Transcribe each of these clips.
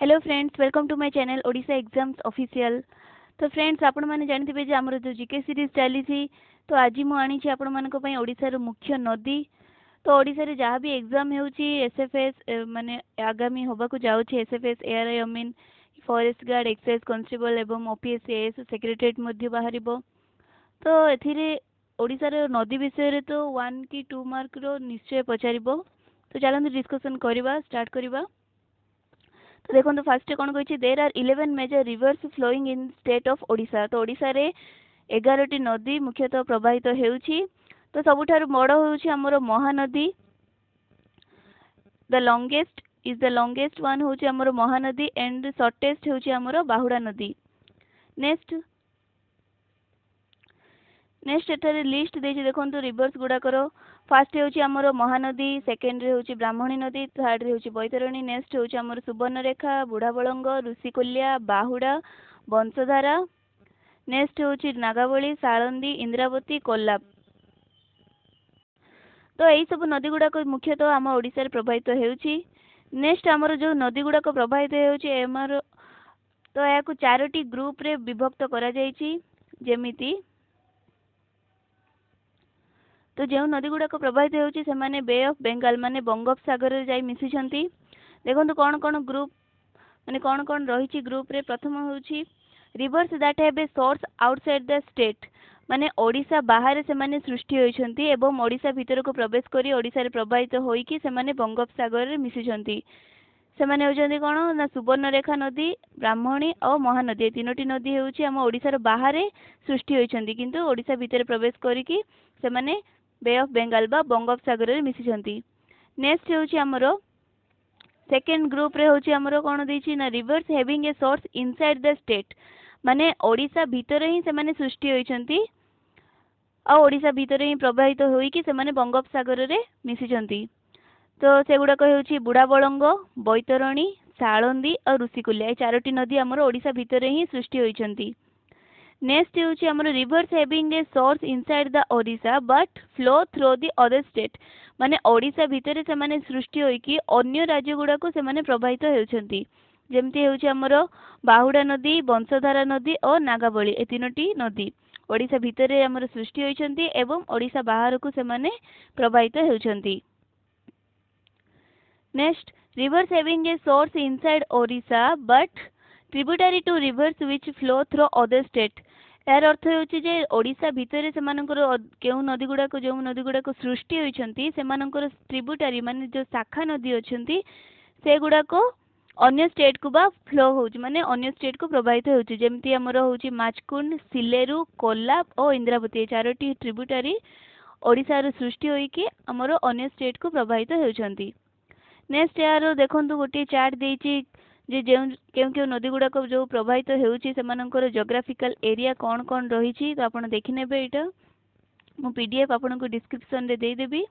Hello friends, welcome to my channel Odisha exams official. तो friends, आपण मैंने जानते जे आमर जो जीके सीरीज चली तो आज मुझे आनी आपण मान ओडिशार मुख्य नदी। तो ओडिशा रे जहाँ भी एग्जाम होउची एसएफएस माने आगामी होबाकू जाउची एसएफएस एआरआई अमीन फॉरेस्ट गार्ड एक्साइज कांस्टेबल एवं ओपीएस एएस सेक्रेटरीट मध्ये बाहरिबो। तो एथिरे ओडिशार नदी विषय रे तो 1 की 2 मार्क रो निश्चय पचारिबो। तो चलନ୍ତୁ डिस्कशन करवा स्टार्ट करवा। तो देखो फास्ट कौन कही there are 11 major rivers flowing in state of Odisha. तो ओडिशा रे 11 टी नदी मुख्यतः प्रवाहित हेउची। तो सबुठारु बड़ होउची हमर महानदी। द लॉन्गेस्ट वन होउची हमर महानदी एंड शॉर्टेस्ट होउची हमर बाहुडा नदी। नेक्स्ट एठारे लिस्ट देछि देखंतु रिवर्स गुडाकर। फास्ट होउची हमर महानदी, सेकेंड रे होउची ब्राह्मणी नदी, थर्ड रे होउची बैतरणी, नेक्स्ट होउची हमर सुवर्णरेखा, बुढ़ाबलंग, ऋषिकुल्या, बाहुडा, वंशधारा, नेक्स्ट होउची नागावली, साळंदी, इंद्रावती, कोल्लाप। तो यही सब नदी गुड़ाक मुख्यतः आम ओडिशा प्रभावित हेउची। नेक्स्ट हमर जो नदी गुड़ाक प्रभावित हेउची एमर तो या चारोटी ग्रुप रे विभक्त करा जायछि। जेमिति तो जो नदी गुड़ाक प्रभावित होउची सेमाने बे ऑफ बेंगाल माने बंगोपसागर रे जाई मिसिछंती। देखंतु कोन कोन ग्रुप माने कोन कोन रहिछि ग्रुप रे। प्रथम होउची reverse that have a source outside the state माने ओडिशा बाहर से माने सृष्टि होइछंती एवं ओडिशा भीतर को प्रवेश करी ओडिशा रे प्रभावित होई कि सेमाने बंगोपसागर रे मिसिछंती। सेमाने होइछंती कोन ना सुवर्णरेखा नदी, ब्राह्मणी और महानदी। तीनोटी नदी होउची हम ओडिशा रे बाहर सृष्टि होइछंती किंतु ओडिशा भीतर प्रवेश करी कि सेमाने बे ऑफ बेंगाल बा बंगोपसागर रे मिसिछंती। नेक्स्ट होउची हमरो सेकेंड ग्रुप रे होउची हमरो कोन देछि ना reverse having a source inside the state माने ओडिशा भीतर ही से माने सृष्टि होइछंती आ ओडिशा भीतर ही प्रवाहित होई कि से माने बंगोपसागर रे मिसिछंती। तो सेगुडा होउची बुढ़ाबलंग, बैतरणी, साळंदी और ऋषिकुल्या। ए चारोटी नदी हमरो ओडिशा भीतर ही सृष्टि होइछंती। नेक्स्ट होउची हमरो reverse having a source inside the Odisha but flow through the other state माने ओडिशा भीतर से माने सृष्टि होई कि अन्य राज्य गुडा को से माने प्रभावित हेउछंती। जेमती होउची हमरो बाहुडा नदी, वंशधारा नदी और नागावली। ए तीनोटी नदी ओडिशा भीतर हमरो सृष्टि होइछंती एवं ओडिशा बाहर को से माने प्रभावित हेउछंती। Next rivers having a source inside Odisha but tributary to rivers which flow through other state. यार अर्थ होउची जे ओडिशा भीतर से मानकर केउ नदी गुडा को जो नदी गुडा को सृष्टि होइछंती से मानकर ट्रिब्यूटरी माने जो शाखा नदी अछंती से गुडा को अन्य स्टेट को बा फ्लो होउची माने अन्य स्टेट को प्रभावित होउची। जेमती हमर होउची माचकुंड, सिलेरु, कोल्लाप और इंद्रावती। चारोटी ट्रिब्यूटरी ओडिशा रो सृष्टि होई कि हमर अन्य स्टेट को प्रभावित होउछंती। नेक्स्ट यार देखंतु गोटे चार्ट देइची जे केउ केउ नदी गुडा को जो प्रभावित हेउची सेमानकर जियोग्राफिकल एरिया कौन कौन रही। तो आपण देखि नेबे एटा मु पीडीएफ आपन को डिस्क्रिप्शन रे दे देबी।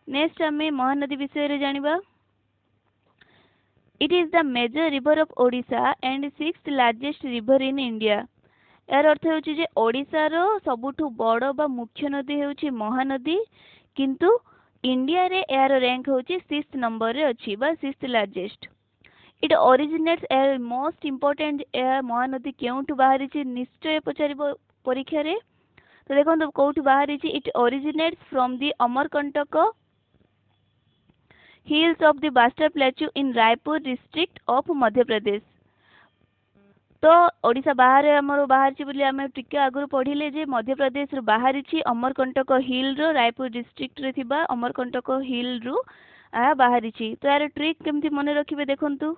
नेक्स्ट हमें महानदी विषय रे जानिबा। It is the major river of Odisha and 6th largest river in India. यार अर्थ होउची जे ओडिशा रो सबुठु बड़ बा मुख्य नदी हेउची महानदी किंतु इंडिया रे यार रैंक होची 6th नंबर रे अछि बा 6th largest. It originates a most important a Mahanadi केउठु बाहरी छि निश्चय पचारिबो परीक्षा रे। तो देखो कोठु बाहरी छि it originates from the Amarkantak hills of the Bastar plateau in Raipur district of Madhya Pradesh. तो ओडिशा बाहर हमर बाहर छि बोली हम टिके आगु पढिले जे मध्य प्रदेश रो बाहर छि अमरकंटक हिल रो रायपुर डिस्ट्रिक्ट रे थिबा अमरकंटक हिल रो बाहर छि। तो यार ट्रिक केमती मने रखिबे देखंतु।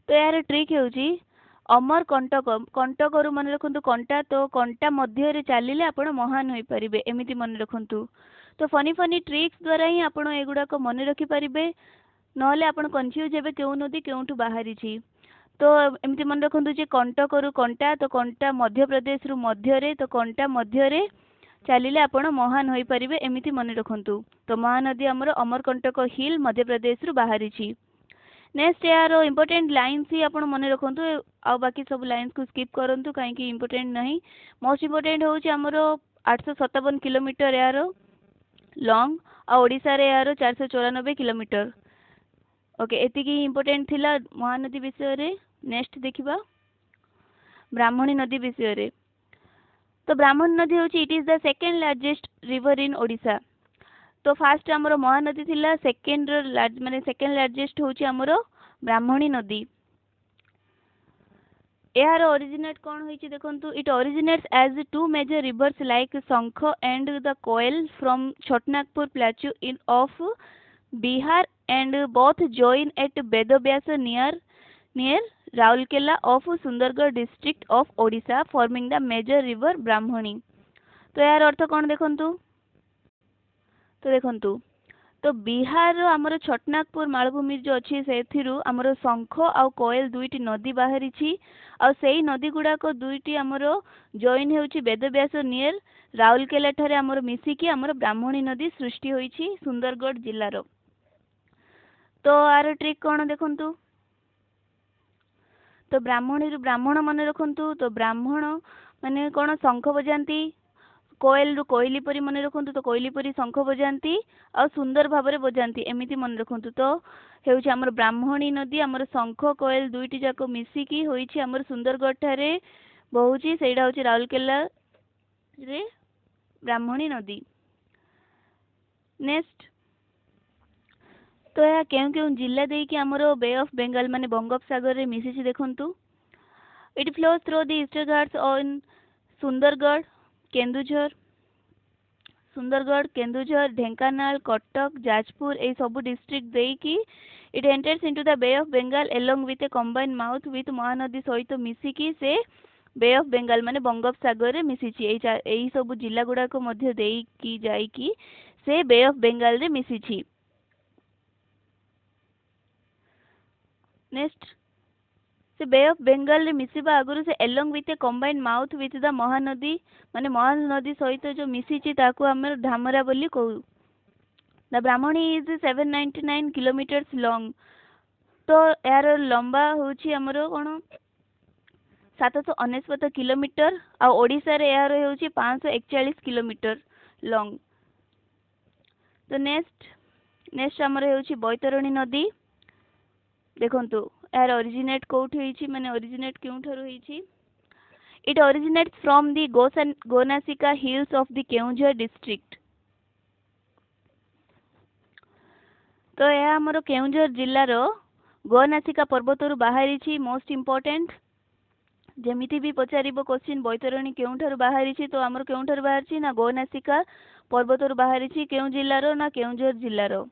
तो यार ट्रिक हेउची अमरकंटक कंटक रु मने रखंतु कंटा। तो कंटा मध्य रे चालिले आपण महान होई परिबे एमिति मने रखंतु। तो फनी फनी ट्रिक्स द्वारा ही आपण एगुडा को मने रखि परिबे नहले आपण कंफ्यूज हेबे केउ नदी केउठु बाहरी छि। तो एमती मन रखु जे कंटक रु कंटा। तो कंटा मध्य प्रदेश रु मध्य रे तो कंटा मध्य रे चलिले आपण महान होई परिबे एमिति मन रखु। तो महानदी हमर अमरकंटक हिल मध्य प्रदेश रु बाहरी छि। नेक्स्ट यार इंपोर्टेंट लाइन्स ही आपण मन रखु आ बाकी सब लाइन्स को स्किप करंतु काहे कि इंपोर्टेंट नहीं। मोस्ट इंपोर्टेंट होउची हमर 857 किलोमीटर यार लॉन्ग आ ओडिसा रे यार 494 किलोमीटर। ओके एतिकी इम्पोर्टेंट थिला महानदी विषय रे। नेक्स्ट देखिबा ब्राह्मणी नदी विषय रे। तो ब्राह्मणी नदी होची it is the second largest river in Odisha. तो फास्ट हमरो महानदी थिला सेकंड लार्ज माने सेकंड लार्जेस्ट होची हमरो ब्राह्मणी नदी। यार ओरिजिनेट कौन होइछि देखंतु it originates as two major rivers like Sankh and the Koel from Chhotanagpur plateau in of Bihar and both join at Vedvyas near Rourkela of Sundargarh district of Odisha forming the major river Brahmani. तो यार अर्थ कौन देखंतु तो देखंतु तो बिहार आमर छोटनागपुर मालभूमि जो अच्छी से आमर शंख आउ कोयल दुईटी नदी बाहरी आ सेई नदी गुड़ाक दुईटी आमर जॉइन होउची बेदव्यास नियर राउरकेला ठारे आमर मिसिकी आमर ब्राह्मणी नदी सृष्टि होईची सुंदरगढ़ जिल्लार। तो आर ट्रिक कौन देखंतु तो ब्राह्मणी ब्राह्मण मन रखंतु तो ब्राह्मण माने कौन शंख बजाती कोयल रु कोयली परी मन रखंतु तो कोयली परी शंख बजाती आ सुंदर भाव बजाती एमती मन रखंतु। तो हेउची हमर ब्राह्मणी नदी हमर शंख कोयल दुईटी जाक मिसिकी होईची हमर सुंदरगढ़ ठारे बहुची सेटा होची राउरकेला रे ब्राह्मणी नदी। नेक्स्ट तो या केउ केउ जिल्ला देई कि हमर बे ऑफ बेंगल माने बंगोपसागर रे मिसिची देखंतु। It flows through the Eastern Ghats on Sundargarh Keonjhar Dhenkanal Cuttack Jajpur ए सब डिस्ट्रिक्ट देकी it enters into the Bay of Bengal along with a combined mouth with Mahanadi सहित मिसिकी से बे ऑफ बेंगल माने बंगोपसागर रे मिसिची एई सब जिला गुडा को मध्य देकी जाईकी से बे ऑफ बेंगल रे मिसिची। नेक्स्ट से बे ऑफ बेंगल रे मिसिबा आगुरु से along with a combined mouth with the Mahanadi माने महानदी सहित जो मिसिची ताकू आमे धामरा बोली कहू। The Brahmani is 799 kilometres long. तो यार लंबा होची हमरो कोन 799 किलोमीटर आ ओडिसा रे यार होची 541 किलोमीटर लॉन्ग। तो नेक्स्ट हमरो होची बैतरणी नदी देखंतु यार ओरिजिनेट कोठी होईची माने ओरिजिनेट क्यों ठरो होईची it originates from the Gonasika hills of the Keonjhar district. तो यह हमरो केउंझर जिल्लार गोनासिका पर्वतरु बाहरी मोस्ट इम्पोर्टेंट जेमिति भी पचारिबो क्वेश्चन बैतरणी केउंठारु बाहरी तो हमर केउंठारु बाहरी ना गोनासिका पर्वतरु बाहरी केउ जिल्लार ना केउंझर जिल्लार।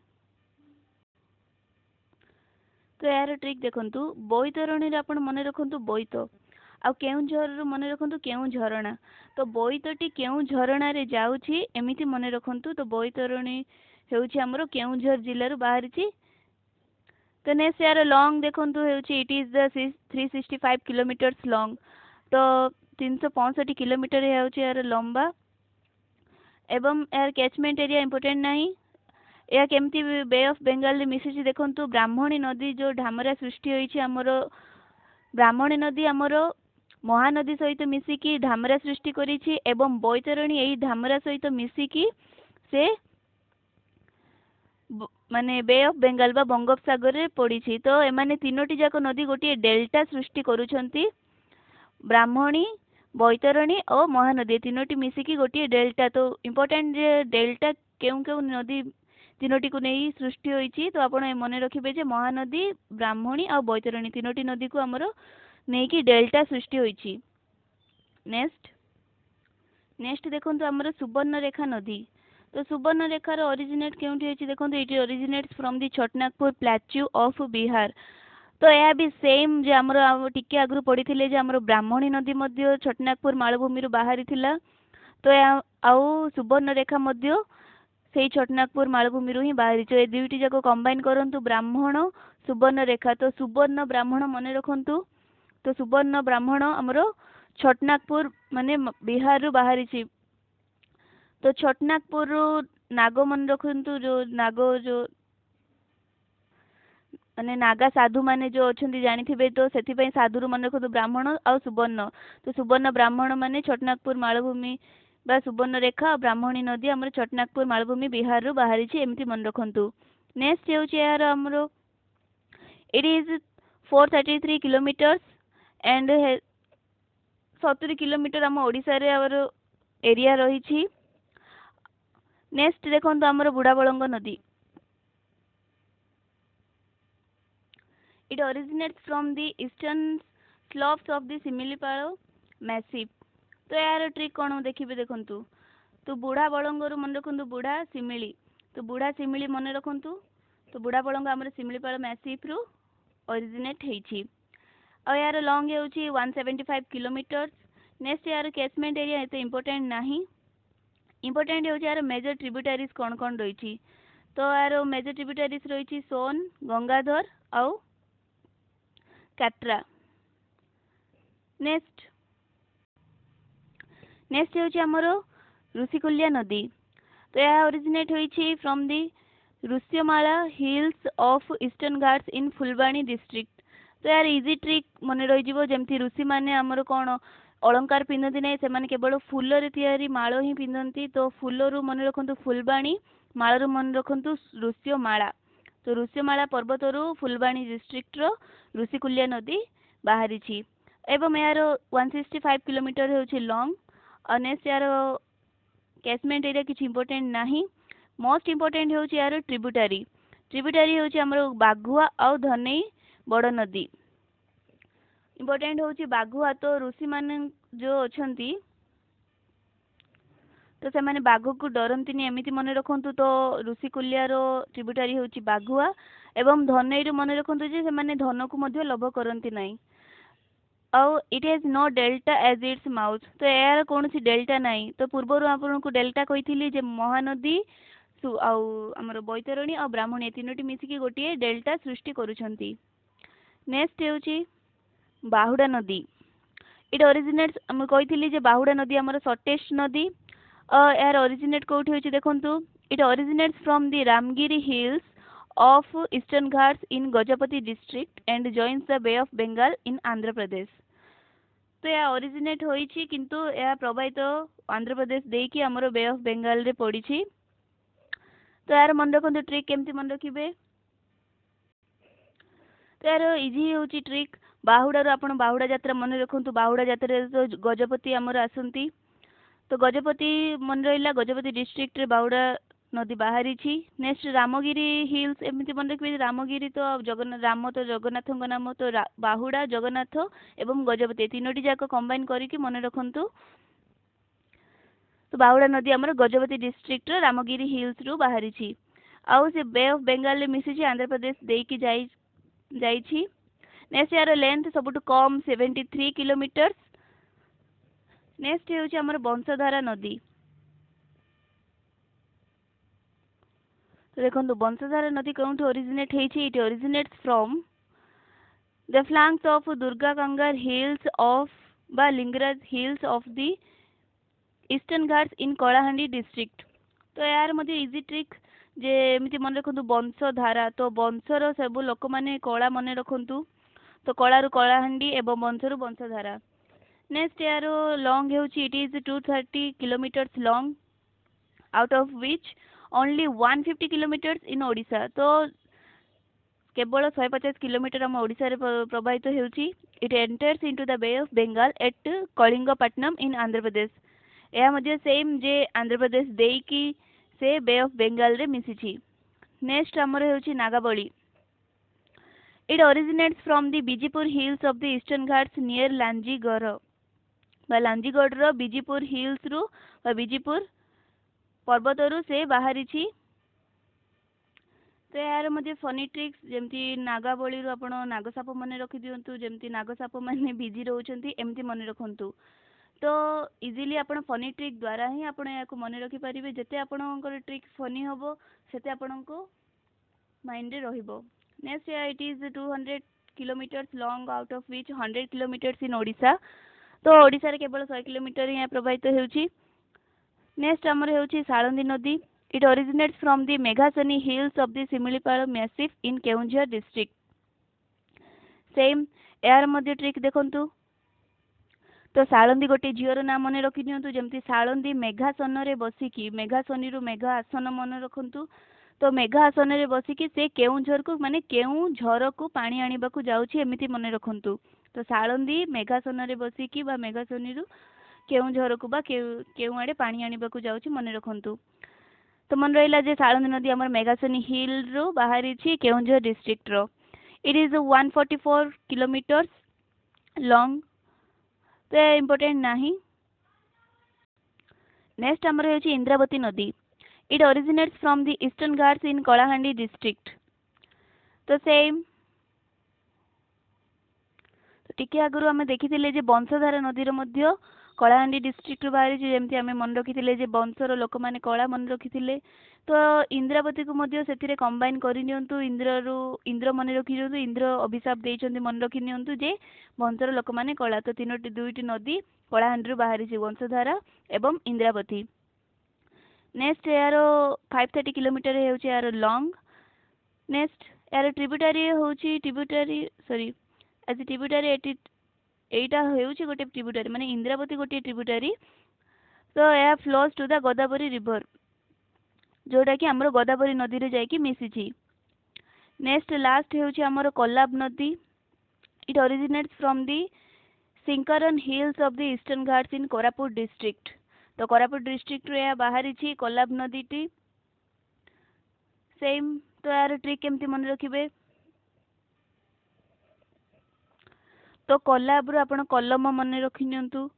तो यार ट्रिक देखंतु बैतरणी रे आपण मने रखंतु बैत आ केउंझर मने रखंतु केउ झरणा। तो बैतटी केउ झरणा रे जाउची एमिति मने रखंतु। तो बैतरणी हेउची हमरो केउंझर जिल्लारु बाहरी। तो नेक्स्ट यार लॉन्ग देखंतु हेउची it is the 365 kilometres long. तो 365 किलोमीटर हेउची यार लंबा एवं यार कैचमेंट एरिया इंपोर्टेंट नहीं। या केमती बे ऑफ बेंगल रे मिसिची देखंतु ब्राह्मणी नदी जो ढामरा सृष्टि होईची हमरो ब्राह्मणी नदी हमरो महानदी सहित मिसिकी ढामरा सृष्टि करिछि एवं बैतरणी एई ढामरा सहित मिसिकी से माने बे ऑफ बेंगल बा बंगोपसागर रे पड़िछि। तो एमाने तीनोटी जाक नदी गोटे डेल्टा सृष्टि करूछंती ब्राह्मणी बैतरणी और महानदी तीनोटी मिसिकी गोटे डेल्टा। तो इंपोर्टेंट जे डेल्टा केउ केउ नदी तीनोटी को नहीं सृष्टि होईची। तो आपण मने रखिबे जे महानदी ब्राह्मणी और बैतरणी तीनोटी नदी को हमरो नेकी डेल्टा सृष्टि होईची। नेक्स्ट देखंतु हमरो सुवर्णरेखा नदी। तो सुवर्णरेखार ओरिजिनेट केउंठी होईची देखंतु it originates from the Chhotanagpur plateau of Bihar. तो यह भी सेम जे हमरो टिके आगु पड़ीथिले जे हमरो ब्राह्मणी नदी मध्य छोटनागपुर मालभूमि रु बाहरी थिला। तो आउ सुवर्णरेखा मध्य से छोटनागपुर मालभूमि रु ही बाहरी। ए दुईटी जाको कंबाइन करंतु ब्राह्मण सुवर्णरेखा। तो सुवर्ण ब्राह्मण मने रखंतु। तो सुवर्ण ब्राह्मण हमरो छोटनागपुर माने बिहार रु बाहरी। तो छोटनागपुर नाग मन रखंतु जो नागो जो माने नागा साधु माने जो अछंती जानिथिबे। तो सेथि पई साधु मन रखंतु ब्राह्मण आ सुवर्ण। तो सुवर्ण ब्राह्मण माने छोटनागपुर मालभूमि बा सुवर्णरेखा ब्राह्मणी नदी हमर छोटनागपुर मालभूमि बिहार रु बाहरी एमती मन रखंतु। नेक्स्ट हेउची यार हमरो It is 433 kilometers and 70 kilometre आम ओडिशा रे आवर एरिया रही। नेक्स्ट देखो आमर बुढ़ाबलंग नदी। It originates from the eastern slopes of the Similipal massif। तो यार ट्रिक कौन देखिए देखु तो बुढ़ा बलंग मन रखु बुढ़ा सिमिली तो बुढ़ा सिमिली मन रखु तो बुढ़ा बलंग आम सिमिलीपाल मैसीफ रु ओरिजिनेट होती। और यार लॉन्ग होची 175 किलोमीटर। नेक्स्ट यार कैचमेंट एरिया एत इंपोर्टेंट नहीं। इंपोर्टेंट हो यार मेजर ट्रिब्यूटरीज कौन कौन रही। तो यार मेजर ट्रिब्यूटरीज रही सोन गंगाधर आउ काट्रा। नेक्स्ट नेक्स्ट होची हमर ऋषिकुल्या नदी। तो यह ओरिजिनेट होईची from the Rushyamala hills of Eastern Ghats in Phulbani district. तो यार इजी ट्रिक मन रही जमती ऋषि मैंने आमर कौन अलंकार पिंधती ना से केवल फूल तैयारी माल ही पिंधती। तो फूलू मन रखु फुलबाणी मालू मन रखु ऋष्यमाला। तो ऋष्यमाला पर्वतरू फुलबाणी डिस्ट्रिक्ट ऋषिकुल्या नदी बाहरी एवं यार 165 किलोमीटर होची लॉन्ग। और नेक्स्ट यार कैचमेंट एरिया किसी इंपोर्टेंट नहीं। मोस्ट इंपोर्टेंट होची यार ट्रिब्यूटरी। ट्रिब्यूटरी होची हमर बाघुआ और धनई बड़ नदी। इंपोर्टेंट होची बाघुआ तो ऋषि माने जो अछंती तो से माने बाघ को डरंती एमती मन रखु। तो ऋषिकुल्यार ट्रिब्यूटरी होची बाघुआ एवं धनई मन रखु जे से माने धन को मध्य लोभ करंती नहीं। और it has no delta as its mouth. तो यार कौन सी डेल्टा नहीं। तो पूर्वर आपको डेल्टा कही जे महानदी आमर बैतरणी और ब्राह्मणी तीनोटी मिसिकी गोटे डेल्टा सृष्टि करुछंती। नेक्स्ट होची बाहुडा नदी। इट ओरिजिनेट्स हम कही जे बाहुडा नदी आमर शॉर्टेस्ट नदी। यार ओरिजिनेट कौटी होची देखंतु it originates from the Ramagiri hills of Eastern Ghats in Gajapati district and joins the Bay of Bengal in Andhra Pradesh. तो यह ओरिजिनेट होईची किंतु यह प्रभावित आंध्र प्रदेश देकी हमर बे ऑफ बेंगल रे पड़ी। तो यार मन रखु ट्रिक केमती मन रखिबे। तो यार इजी होची ट्रिक बाहुडार आपण बाहुडा यात्रा मन रखु। बाहुडा यात्रा तो गजपति आमर आसंती। तो गजपति मन रहा गजपति डिस्ट्रिक्ट रे बाहुडा नदी बाहरी। नेक्स्ट रामगिरी हिल्स एमती मन रखिए रामगिरी तो जगन्नाथ राम तो जगन्नाथ नाम तो बाहुडा जगन्नाथ एवं गजपति तीनोटी जाक कंबाइन करके मन रखु। तो बाहुडा नदी आमर गजपति डिस्ट्रिक्ट रामगिरी हिल्स रु बाहरी। आउ से बे ऑफ बेंगल मिसी आंध्र प्रदेश देकी जाइछि। नेक्स्ट यार लेंथ सबुठ कम 73 किलोमीटर। नेक्स्ट होची हमर बंशधारा नदी। तो देखो बंशधारा नदी कौन ओरिजिनेट होईची। It originates from the flanks of Durga Kangar hills of बा Lingaraj hills of the Eastern Ghats in Kalahandi district. तो यार मध्य इजी ट्रिक जे एमती मन रखु बंशधारा। तो बंशर सब लोक मैंने कला मन रखु। तो कलारू कलाहांडी एवं बंशरू बंशधारा। नेक्स्ट यार लॉन्ग होची it is 230 kilometres long out of which only 150 kilometres in Odisha. तो केवल 150 किलोमीटर आम ओडिशा रे प्रभावित होची। It enters into the Bay of Bengal at Kalingapatnam in Andhra Pradesh. यह मध्य सेम जे आंध्र प्रदेश देकी से बे ऑफ बेंगल रे मिसिची। नेक्स्ट आमर होची Nagavali. It originates from the Bijipur hills of the Eastern Ghats near Lanjigarh Lanjigarh Bijipur hills रु बीजीपुर पर्वतरू से बाहरी। तो यार मध्य फनी ट्रिक्स जमती नागाबली आपण नागसाप मन रखी दिंतु जमती नागसाप मैंने बिजी रोचंती एमती मन रखु। तो इजिली आपण फनी ट्रिक द्वारा ही आपण या मन रखी पारिबे। जते आपणकर ट्रिक फनी हबो सेते आपणको माइंड रे रहिबो। Next it is 200 kilometres long out of which 100 kilometres in Odisha. तो ओडिशा रे केवल 100 किलोमीटर ही प्रभावित होउची। नेक्स्ट आमर होउची साळंदी नदी। It originates from the Meghasani hills of the Similipal massif in Keonjhar district. Same यार मध्य ट्रिक देखंतु। तो साळंदी गोटे झीवर नाम मन रखी दिंतु जमती साळंदी मेघासन रे बसिकी मेघासनी रु मेघा आसन मन रखु। तो तो मेघा आसन रे बसिकी से केउंझर को माने केउंझर को पानी आनिबाकू जाउछि एमिति मन रखंतु। तो साळंदी मेघासन रे बसिकी बा मेघासनी रु केउंझर को बा केउ आड़े पानी आनिबाकू जाउछि मन रखंतु। तो मन रहिला जे साळंदी नदी हमर मेघासनी हिल रो बाहरी छि केउंझर डिस्ट्रिक्ट रो। It is 144 kilometres long. तो इम्पोर्टेंट नाही। नेक्स्ट हमर होछि इंद्रावती नदी। It originates from the Eastern Ghats in Kalahandi district. तो सेम तो टिके आगु आम देखी जे बंशधारा नदी मध्य कलाहांडी डिस्ट्रिक्ट बाहरी जमी आम मन रखी जे बंशर लोक मैंने कला मन रखी तो इंद्रावती को मध्य से कंबाइन करनियंतु इंद्र मन रखी इंद्र अभिशाप देइछन्ति मन रखी नियंतु जे बंशर लोक मैंने कला। तो तीनोटी दुईटी नदी कलाहांडी बाहरी वंशधारा एवं इंद्रावती। नेक्स्ट यार 530 किलोमीटर होउछि यार लॉन्ग। नेक्स्ट यार ट्रिब्यूटरी होउछि ट्रिब्यूटरी एटा होउछि गोटे ट्रिब्यूटरी माने इंद्रावती गोटे ट्रिब्यूटरी। तो यह flows to the Godavari river जोटा कि हमर गोदावरी नदी रे जाई कि मिसिछि। नेक्स्ट लास्ट होउछि हमर कोल्लाब नदी। It originates from the Sinkaram hills of the Eastern Ghats in Koraput district. तो कोरापुट डिस्ट्रिक्ट रे बाहरी छी कोल्लाब नदी टी सेम। तो यार ट्रिक केमती मन रखिबे तो कोल्लाब रु आपण कलम मन रखि नियंतु।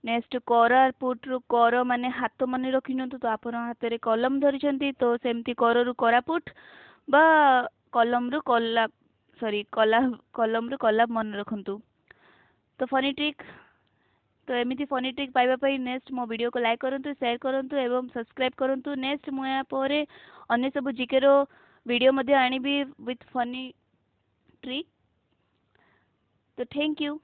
नेक्स्ट कोरापुट रु कर माने हाथ मन रखि नियंतु। तो आपण हाथ रे कलम धरिछंती तो सेमती कर रु कोरापुट बा कलम रु कोल्लाब कलम रु कोल्लाब मन रखंतु। तो फनी ट्रिक तो एमिति फनी ट्रिक पाइबा पई नेक्स्ट मो वीडियो को लाइक करंतु शेयर करंतु एवं सब्सक्राइब करंतु। नेक्स्ट मु या परे अन्य सब जीके रो वीडियो मध्ये आनिबी विथ फनी ट्रिक। तो थैंक यू।